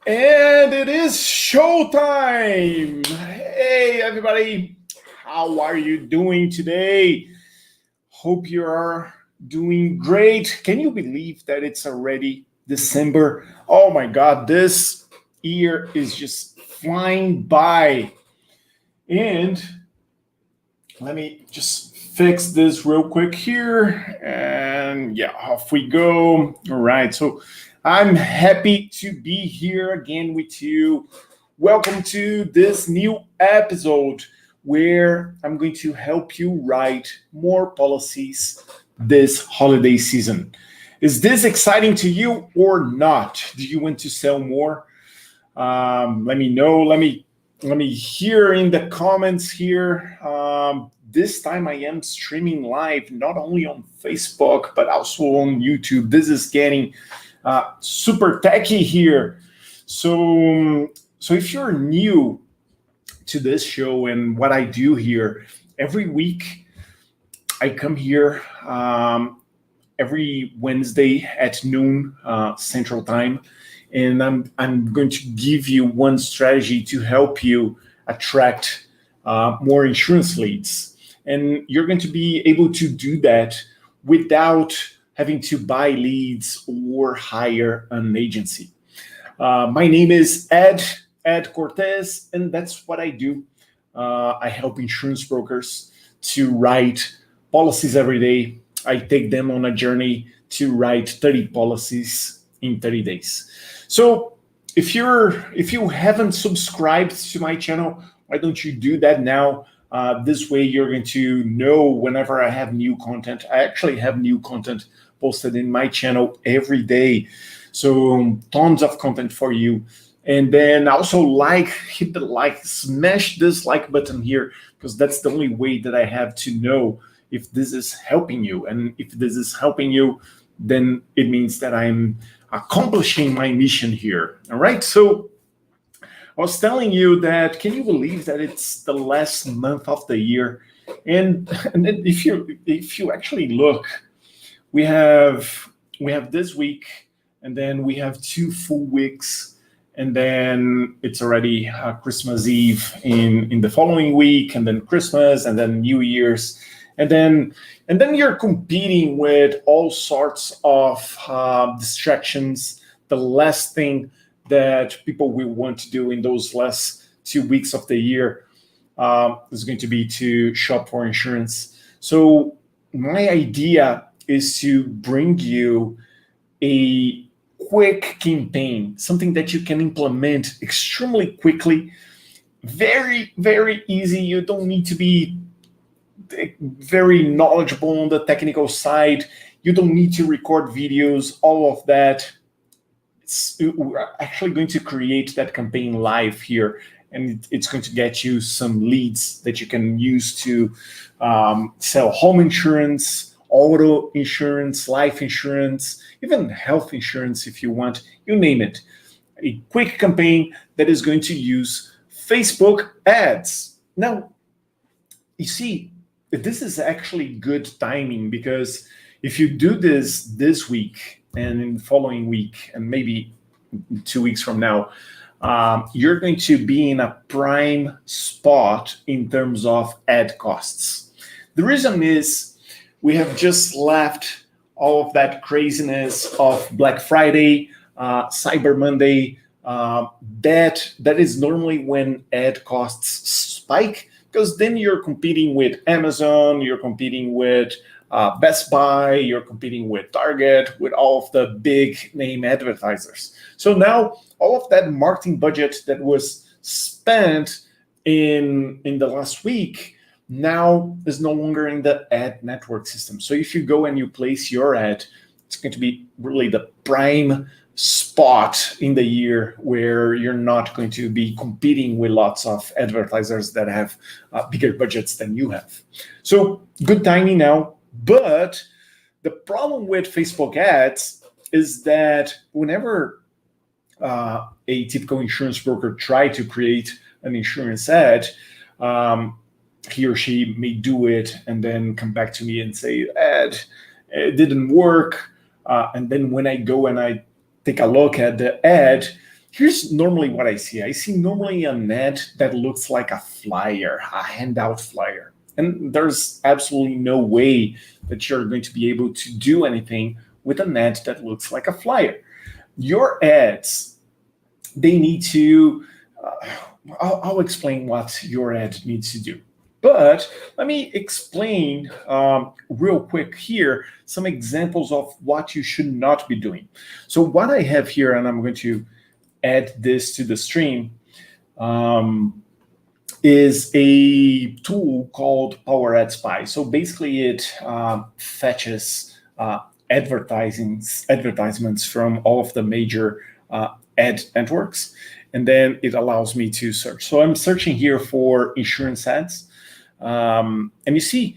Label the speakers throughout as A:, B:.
A: And it is showtime. Hey, everybody. How are you doing today? Hope you are doing great. Can you believe that it's already December? Oh my God, this year is just flying by. And let me just fix this real quick here. And yeah, off we go. All right. So I'm happy to be here again with you. Welcome to this new episode where I'm going to help you write more policies this holiday season. Is this exciting to you or not? Do you want to sell more? Let me know. Let me hear in the comments here. This time I am streaming live, not only on Facebook but also on YouTube. This is getting super techy here. So if you're new to this show and what I do here, every week I come here every Wednesday at noon Central Time, and I'm going to give you one strategy to help you attract more insurance leads. And you're going to be able to do that without having to buy leads or hire an agency. My name is Ed Cortez, and that's what I do. I help insurance brokers to write policies every day. I take them on a journey to write 30 policies in 30 days. So if you haven't subscribed to my channel, why don't you do that now? This way you're going to know whenever I have new content. I actually have new content posted in my channel every day. So tons of content for you. And then also hit the like, smash this like button here, because that's the only way that I have to know if this is helping you. And if this is helping you, then it means that I'm accomplishing my mission here. All right. So I was telling you that, can you believe that it's the last month of the year? And then if you actually look, we have this week, and then we have 2 full weeks, and then it's already Christmas Eve in the following week, and then Christmas, and then New Year's, and then you're competing with all sorts of distractions. The last thing that people will want to do in those last 2 weeks of the year is going to be to shop for insurance. So my idea is to bring you a quick campaign, something that you can implement extremely quickly, very, very easy. You don't need to be very knowledgeable on the technical side. You don't need to record videos, all of that. We're actually going to create that campaign live here, and it's going to get you some leads that you can use to sell home insurance, auto insurance, life insurance, even health insurance if you want, you name it. A quick campaign that is going to use Facebook ads. Now, you see, this is actually good timing, because if you do this week and in the following week and maybe 2 weeks from now, you're going to be in a prime spot in terms of ad costs. The reason is we have just left all of that craziness of Black Friday, Cyber Monday. That is normally when ad costs spike, because then you're competing with Amazon, you're competing with Best Buy, you're competing with Target, with all of the big name advertisers. So now all of that marketing budget that was spent in the last week now is no longer in the ad network system. So if you go and you place your ad, it's going to be really the prime spot in the year where you're not going to be competing with lots of advertisers that have bigger budgets than you have. So good timing now. But the problem with Facebook ads is that whenever a typical insurance broker try to create an insurance ad, he or she may do it and then come back to me and say, Ed, it didn't work. And then when I go and I take a look at the ad, Here's normally what I see. I see normally an ad that looks like a flyer, a handout flyer. And there's absolutely no way that you're going to be able to do anything with an ad that looks like a flyer. Your ads, they need to, I'll explain what your ad needs to do. But let me explain real quick here some examples of what you should not be doing. So what I have here, and I'm going to add this to the stream, is a tool called Power Ad Spy. So basically it fetches advertisements from all of the major ad networks, and then it allows me to search. So I'm searching here for insurance ads, and you see,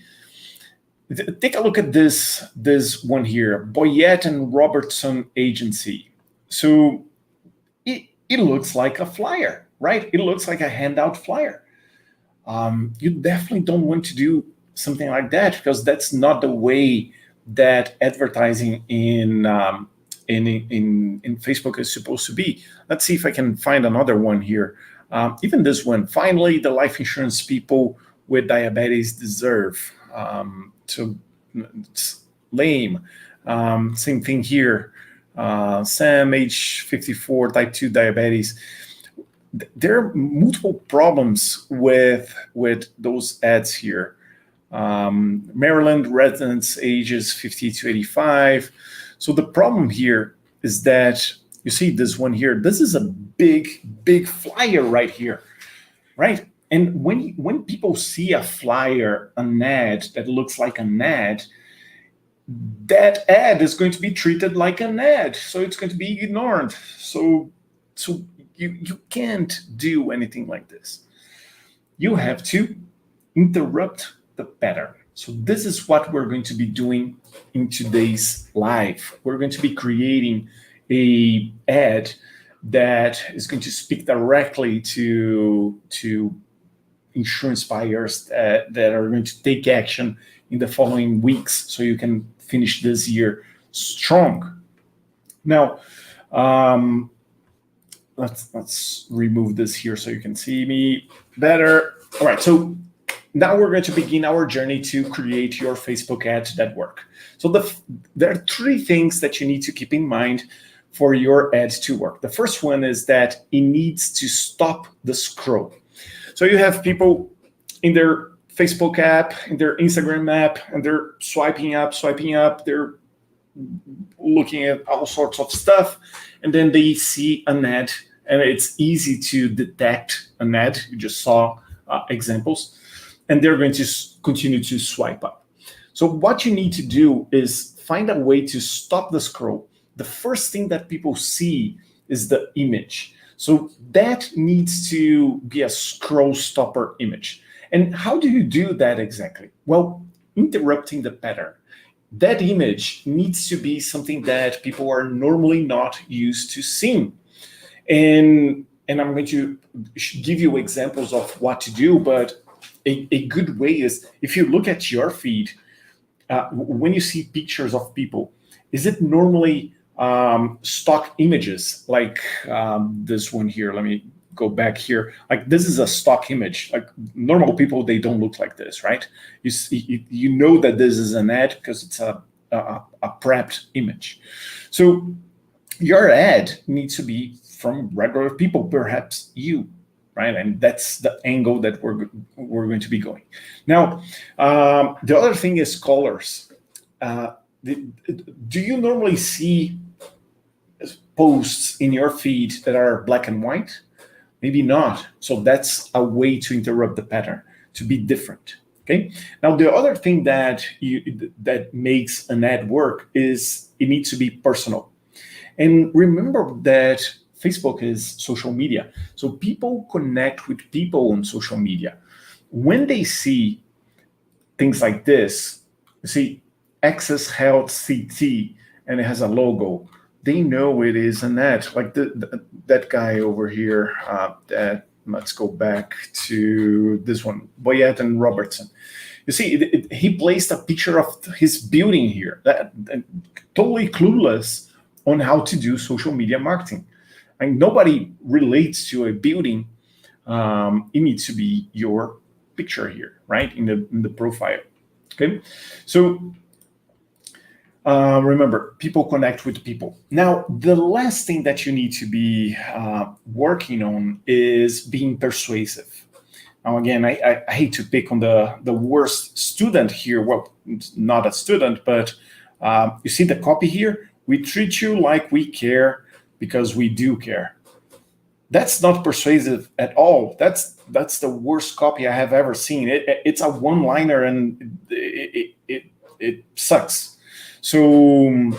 A: take a look at this one here, Boyette and Robertson Agency. So it looks like a flyer, right? It looks like a handout flyer. You definitely don't want to do something like that, because that's not the way that advertising in Facebook is supposed to be. Let's see if I can find another one here. Even this one, finally, the life insurance people with diabetes deserve. So it's lame. Same thing here. Sam, age 54, type 2 diabetes. There are multiple problems with those ads here. Maryland residents ages 50 to 85. So the problem here is that you see this one here. This is a big flyer right here, right? And when people see a flyer, an ad that looks like an ad, that ad is going to be treated like an ad. So it's going to be ignored. So you can't do anything like this. You have to interrupt the pattern. So this is what we're going to be doing in today's live. We're going to be creating a ad that is going to speak directly to insurance buyers that are going to take action in the following weeks, so you can finish this year strong. Now, let's remove this here so you can see me better. All right, so now we're going to begin our journey to create your Facebook ads that work. So there are three things that you need to keep in mind for your ad to work. The first one is that it needs to stop the scroll. So you have people in their Facebook app, in their Instagram app, and they're swiping up, they're looking at all sorts of stuff, and then they see an ad, and it's easy to detect an ad. You just saw examples, and they're going to continue to swipe up. So what you need to do is find a way to stop the scroll. The first thing that people see is the image. So that needs to be a scroll stopper image. And how do you do that exactly? Well, interrupting the pattern. That image needs to be something that people are normally not used to seeing. And I'm going to give you examples of what to do, but a good way is, if you look at your feed, when you see pictures of people, is it normally stock images like this one here? Let me go back here. Like, this is a stock image. Like, normal people, they don't look like this, right? You know that this is an ad because it's a prepped image. So your ad needs to be from regular people, perhaps you, right? And that's the angle that we're going to be going. Now, the other thing is colors. Do you normally see posts in your feed that are black and white? Maybe not. So that's a way to interrupt the pattern, to be different. Okay. Now, the other thing that makes an ad work is it needs to be personal. And remember that Facebook is social media. So people connect with people on social media. When they see things like this, you see Access Health CT, and it has a logo, they know it is an ad. Like that guy over here, let's go back to this one, Boyette and Robertson. You see, he placed a picture of his building here, that totally clueless on how to do social media marketing. And nobody relates to a building. It needs to be your picture here, right, in the profile. Okay, so remember, people connect with people. Now, the last thing that you need to be working on is being persuasive. Now, again, I hate to pick on the worst student here. Well, it's not a student, but you see the copy here? We treat you like we care because we do care. That's not persuasive at all. That's the worst copy I have ever seen. It's a one-liner, and it sucks. So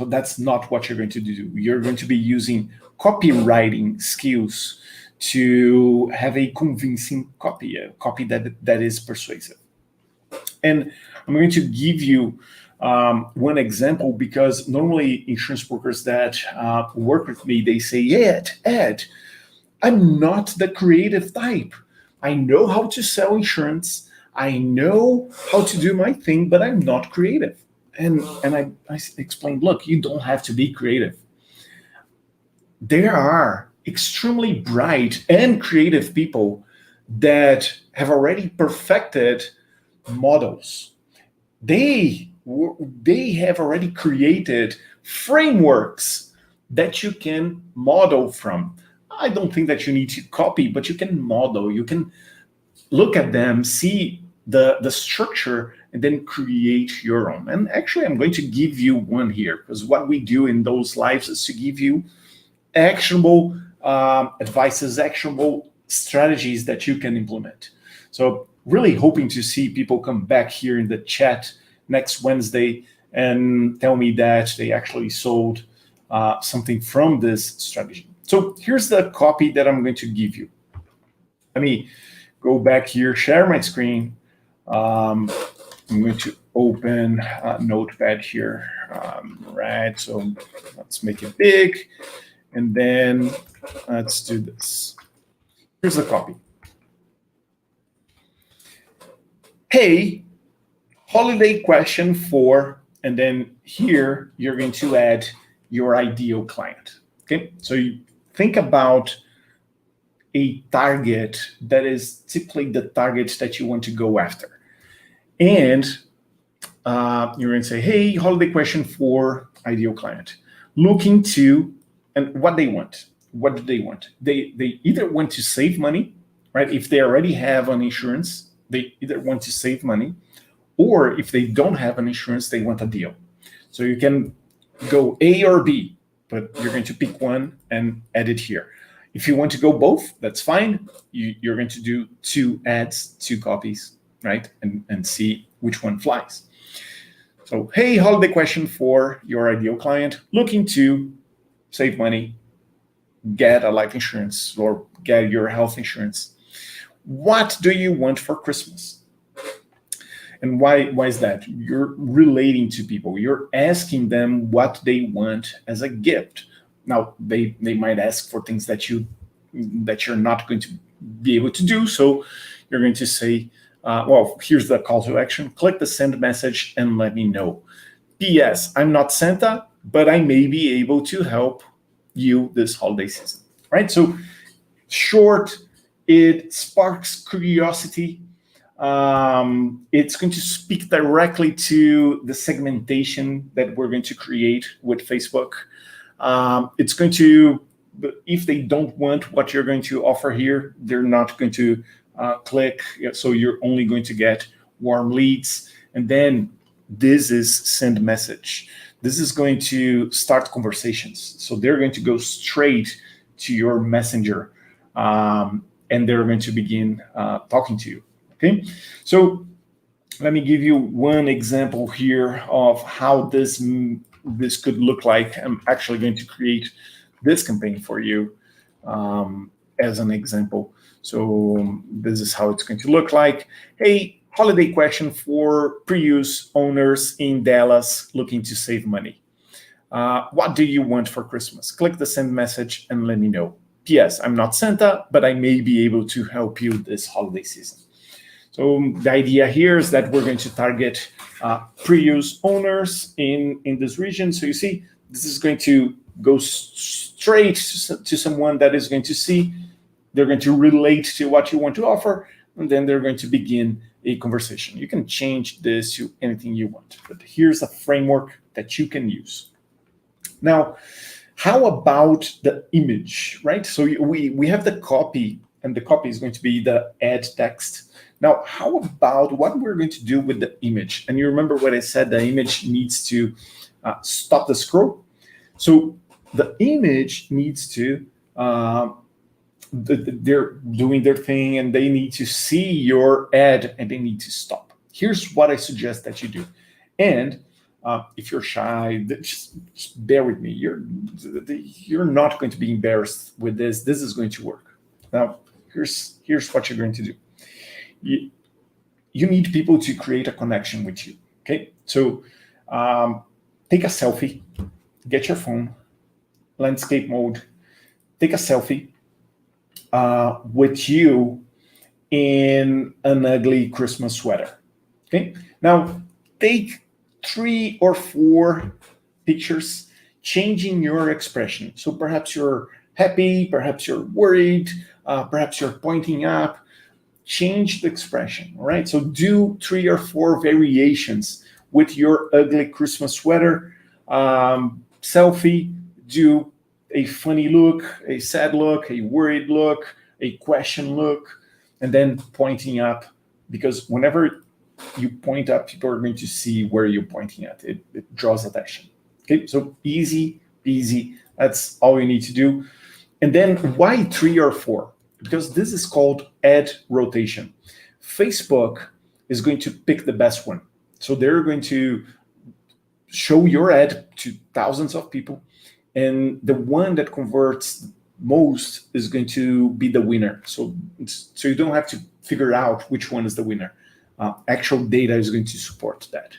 A: that's not what you're going to do. You're going to be using copywriting skills to have a convincing copy, a copy that is persuasive. And I'm going to give you one example, because normally insurance brokers that work with me, they say, Ed, I'm not the creative type. I know how to sell insurance. I know how to do my thing, but I'm not creative. And I explained, look, you don't have to be creative. There are extremely bright and creative people that have already perfected models. They have already created frameworks that you can model from. I don't think that you need to copy, but you can model. You can look at them, see the structure, and then create your own. And actually, I'm going to give you one here, because what we do in those lives is to give you actionable advices, actionable strategies that you can implement. So really hoping to see people come back here in the chat next Wednesday and tell me that they actually sold something from this strategy. So here's the copy that I'm going to give you. Let me go back here, share my screen. I'm going to open Notepad here. Right, so let's make it big. And then let's do this. Here's the copy. Hey, holiday question for, and then here you're going to add your ideal client. Okay, so you think about a target that is typically the target that you want to go after. And you're going to say, hey, holiday question for ideal client. Looking to, and what they want. What do they want? They either want to save money, right? If they already have an insurance, they either want to save money, or if they don't have an insurance, they want a deal. So you can go A or B, but you're going to pick one and add it here. If you want to go both, that's fine. You're going to do 2 ads, 2 copies, right? And see which one flies. So, hey, holiday question for your ideal client, looking to save money, get a life insurance, or get your health insurance. What do you want for Christmas? And why is that? You're relating to people. You're asking them what they want as a gift. Now, they might ask for things that you're not going to be able to do. So you're going to say, well, here's the call to action. Click the send message and let me know. P.S. I'm not Santa, but I may be able to help you this holiday season, right? So short, it sparks curiosity. It's going to speak directly to the segmentation that we're going to create with Facebook. It's going to, if they don't want what you're going to offer here, they're not going to click. So you're only going to get warm leads. And then this is send message. This is going to start conversations. So they're going to go straight to your messenger, and they're going to begin talking to you. Okay, so let me give you one example here of how this could look like. I'm actually going to create this campaign for you as an example. So this is how it's going to look like. Hey, holiday question for Prius owners in Dallas looking to save money. What do you want for Christmas? Click the send message and let me know. P.S. I'm not Santa, but I may be able to help you this holiday season. So the idea here is that we're going to target Prius owners in this region. So you see, this is going to goes straight to someone that is going to see. They're going to relate to what you want to offer, and then they're going to begin a conversation. You can change this to anything you want, but here's a framework that you can use. Now, how about the image, right? So we have the copy, and the copy is going to be the ad text. Now, how about what we're going to do with the image? And you remember what I said, the image needs to stop the scroll. So the image needs to, they're doing their thing and they need to see your ad and they need to stop. Here's what I suggest that you do. And if you're shy, just bear with me. You're not going to be embarrassed with this. This is going to work. Now, here's what you're going to do. You need people to create a connection with you. Okay, so take a selfie, get your phone, landscape mode, take a selfie with you in an ugly Christmas sweater. Okay, now take 3 or 4 pictures changing your expression. So perhaps you're happy, perhaps you're worried, perhaps you're pointing up. Change the expression, all right? So do 3 or 4 variations with your ugly Christmas sweater. Selfie, do a funny look, a sad look, a worried look, a question look, and then pointing up, because whenever you point up, people are going to see where you're pointing at. It draws attention. Okay, so easy peasy. That's all you need to do. And then why 3 or 4? Because this is called ad rotation. Facebook is going to pick the best one. So they're going to show your ad to thousands of people, and the one that converts most is going to be the winner. So you don't have to figure out which one is the winner. Actual data is going to support that.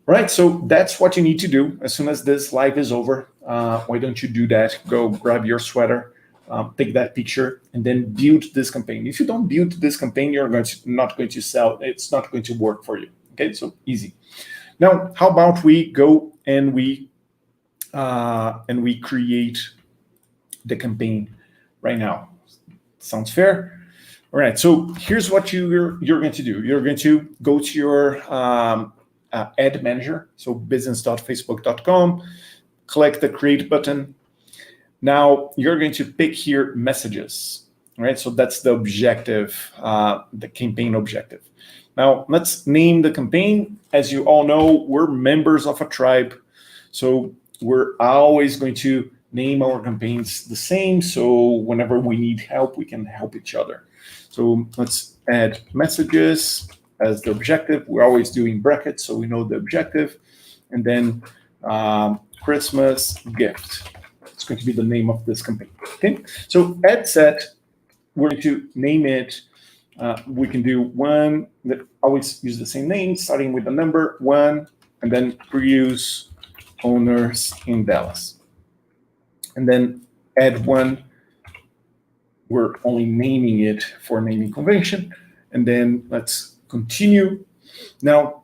A: Right, so that's what you need to do. As soon as this live is over, why don't you do that? Go grab your sweater, take that picture, and then build this campaign. If you don't build this campaign, you're not going to sell. It's not going to work for you. Okay, so easy. Now, how about we go and we create the campaign right now? Sounds fair? All right, so here's what you're going to do. You're going to go to your ad manager, so business.facebook.com, click the create button. Now you're going to pick here messages, right? So that's the objective, the campaign objective. Now let's name the campaign. As you all know, we're members of a tribe, so we're always going to name our campaigns the same. So whenever we need help, we can help each other. So let's add messages as the objective. We're always doing brackets, so we know the objective. And then Christmas gift. It's going to be the name of this campaign. Okay. So ad set, we're going to name it. We can do one that always use the same name, starting with the number 1, and then Prius owners in Dallas. And then add one. We're only naming it for naming convention. And then let's continue. Now,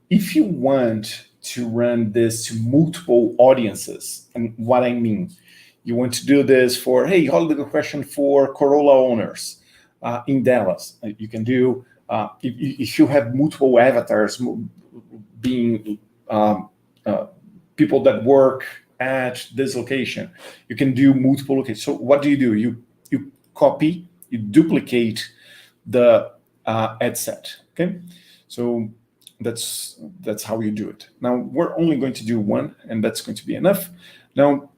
A: if you want to run this to multiple audiences, and what I mean, you want to do this for, hey, holiday question for Corolla owners in Dallas. You can do, if you have multiple avatars being people that work at this location, you can do multiple locations. So what do? You copy, you duplicate the ad set. Okay, so that's how you do it. Now we're only going to do one, and that's going to be enough. Now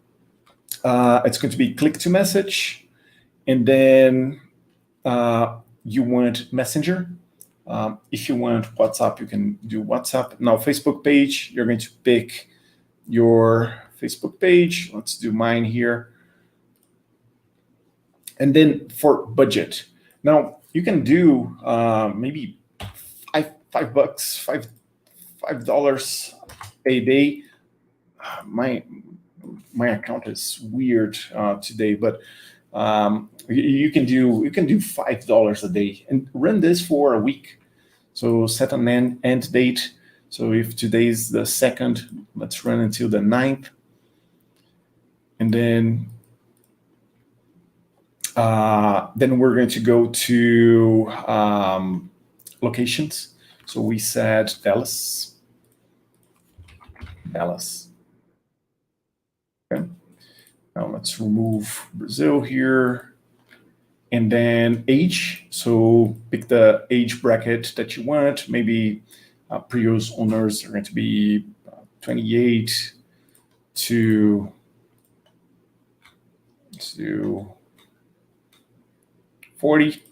A: it's going to be click to message, and then you want Messenger. If you want WhatsApp, you can do WhatsApp. Now Facebook page, you're going to pick your Facebook page. Let's do mine here. And then for budget, now you can do maybe $5 a day. My account is weird today, but you can do $5 a day and run this for a week. So set an end date. So if today is the 2nd, let's run until the 9th. And then we're going to go to locations. So we said Dallas. Okay. Now let's remove Brazil here. And then age. So pick the age bracket that you want. Maybe Prius owners are going to be 28 to 40.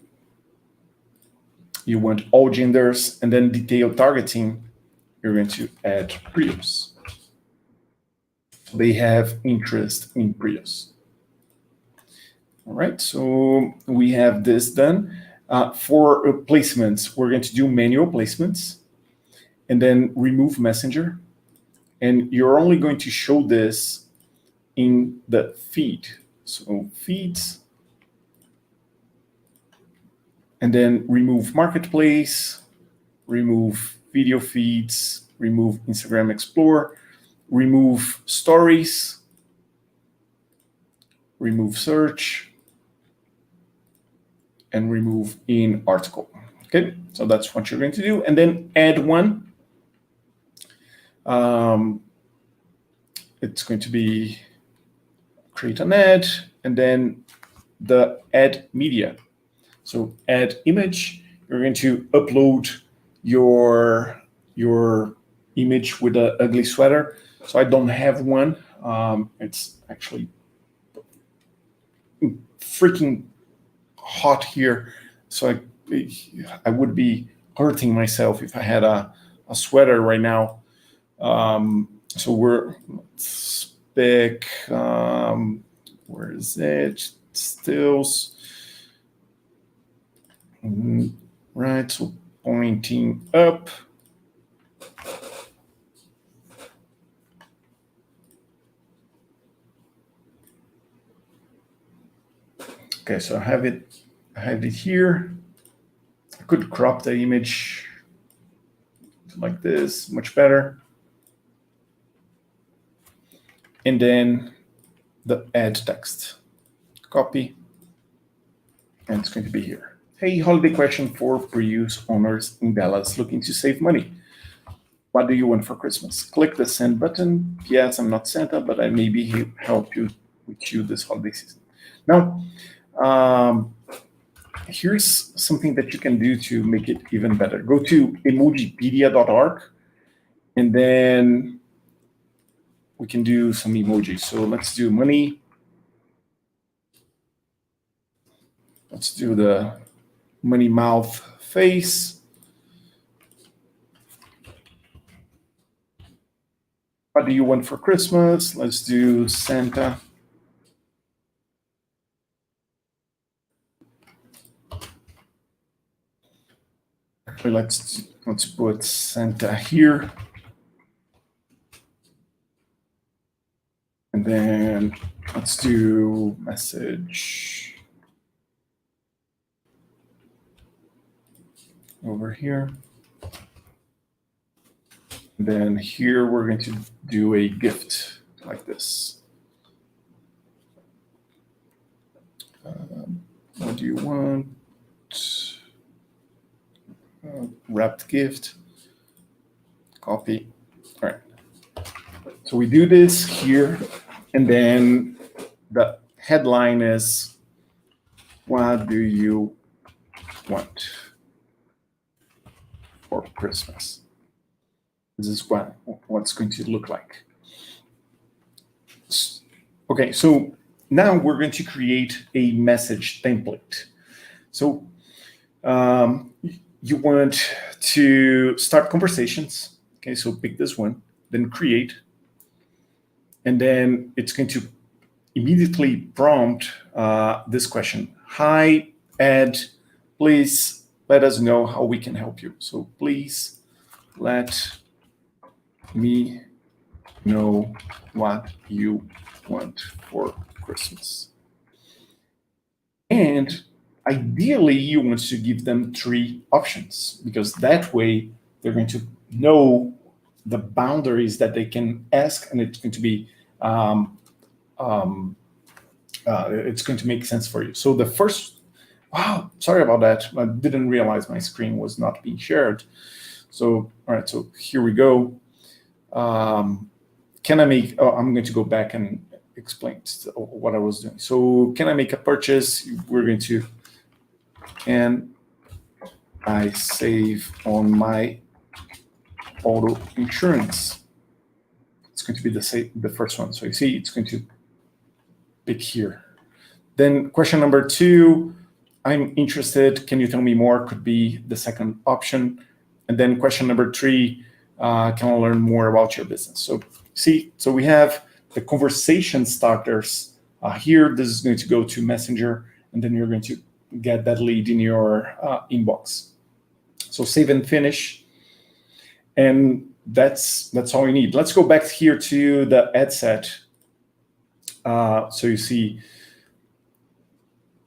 A: You want all genders, and then detailed targeting, you're going to add Prius. They have interest in Prius. All right, so we have this done. For placements, we're going to do manual placements and then remove Messenger. And you're only going to show this in the feed. So feeds, and then remove Marketplace, remove video feeds, remove Instagram Explorer, remove Stories, remove Search, and remove in article. Okay, so that's what you're going to do. And then add one. It's going to be create an ad, and then the add media. So add image, you're going to upload your image with an ugly sweater. So I don't have one. It's actually freaking hot here. So I would be hurting myself if I had a sweater right now. So let's pick, where is it? Stills. Right, so pointing up. Okay, so I have it here. I could crop the image like this, much better. And then the add text. Copy. And it's going to be here. Hey, holiday question for Prius owners in Dallas looking to save money. What do you want for Christmas? Click the send button. Yes, I'm not Santa, but I maybe help you with you this holiday season. Now, here's something that you can do to make it even better. Go to emojipedia.org, and then we can do some emojis. So let's do money. Let's do the money mouth face. What do you want for Christmas? Let's do Santa. Actually, let's put Santa here. And then let's do message over here. And then here we're going to do a gift like this. What do you want? Wrapped gift. Copy. All right. So we do this here, and then the headline is, what do you want for Christmas? This is what's going to look like. Okay, so now we're going to create a message template. So you want to start conversations. Okay, so pick this one, then create. And then it's going to immediately prompt this question. Hi, Ed, please let us know how we can help you. So please let me know what you want for Christmas. And ideally, you want to give them 3 options, because that way they're going to know the boundaries that they can ask, and it's going to be it's going to make sense for you. So the first, wow, sorry about that. I didn't realize my screen was not being shared. So, all right, so here we go. Can I make, I'm going to go back and explain what I was doing. So can I make a purchase? We're going to, can I save on my auto insurance? It's going to be the first one. So you see, it's going to pick here. Then question number 2, I'm interested. Can you tell me more? Could be the second option. And then question number 3, can I learn more about your business? So see, so we have the conversation starters here. This is going to go to Messenger, and then you're going to get that lead in your inbox. So save and finish. And that's all you need. Let's go back here to the ad set. So you see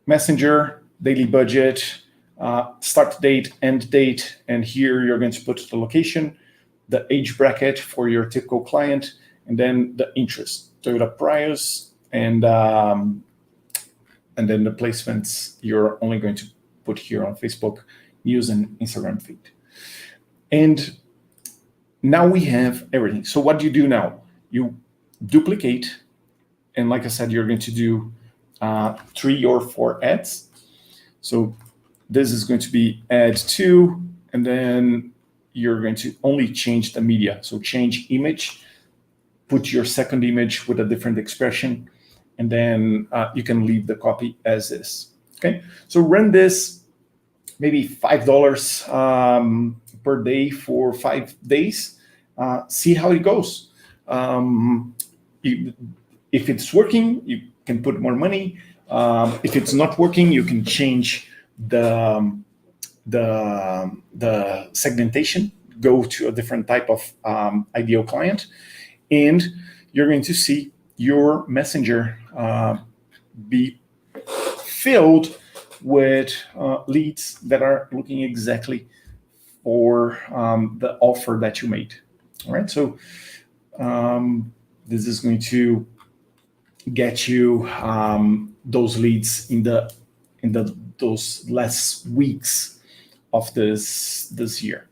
A: Messenger, daily budget, start date, end date, and here you're going to put the location, the age bracket for your typical client, and then the interest, Toyota Prius, and then the placements you're only going to put here on Facebook, news, and Instagram feed. And now we have everything. So what do you do now? You duplicate, and like I said, you're going to do 3 or 4 ads. So this is going to be ad 2, and then you're going to only change the media. So change image, put your second image with a different expression, and then you can leave the copy as is. Okay, so run this maybe $5 per day for 5 days. See how it goes. If it's working, you can put more money. If it's not working, you can change the segmentation, go to a different type of ideal client, and you're going to see your Messenger be filled with leads that are looking exactly for the offer that you made. All right, so this is going to get you those leads in those last weeks of this year.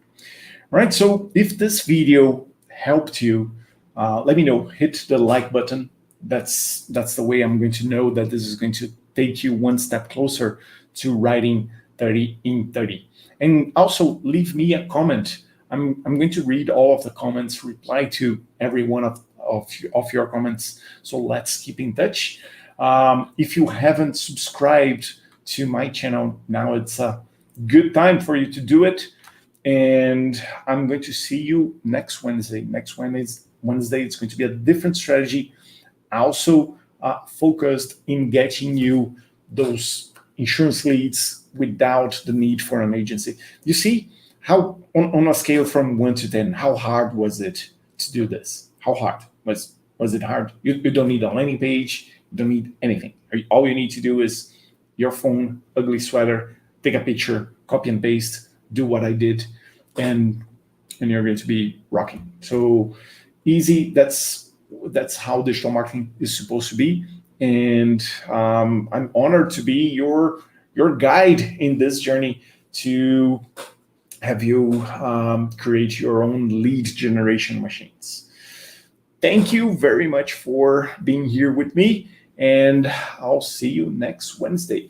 A: All right, so if this video helped you, let me know. Hit the like button. That's the way I'm going to know that this is going to take you one step closer to writing 30 in 30. And also leave me a comment. I'm going to read all of the comments, reply to every one of your comments. So let's keep in touch. If you haven't subscribed to my channel, now it's a good time for you to do it. And I'm going to see you next Wednesday. Next Wednesday, it's going to be a different strategy, also focused in getting you those insurance leads without the need for an agency. You see how, on a scale from 1 to 10, how hard was it to do this? How hard? Was it hard? You don't need a landing page. You don't need anything. All you need to do is your phone, ugly sweater, take a picture, copy and paste, do what I did, and you're going to be rocking. So easy. That's how digital marketing is supposed to be. And I'm honored to be your guide in this journey to have you create your own lead generation machines. Thank you very much for being here with me, and I'll see you next Wednesday.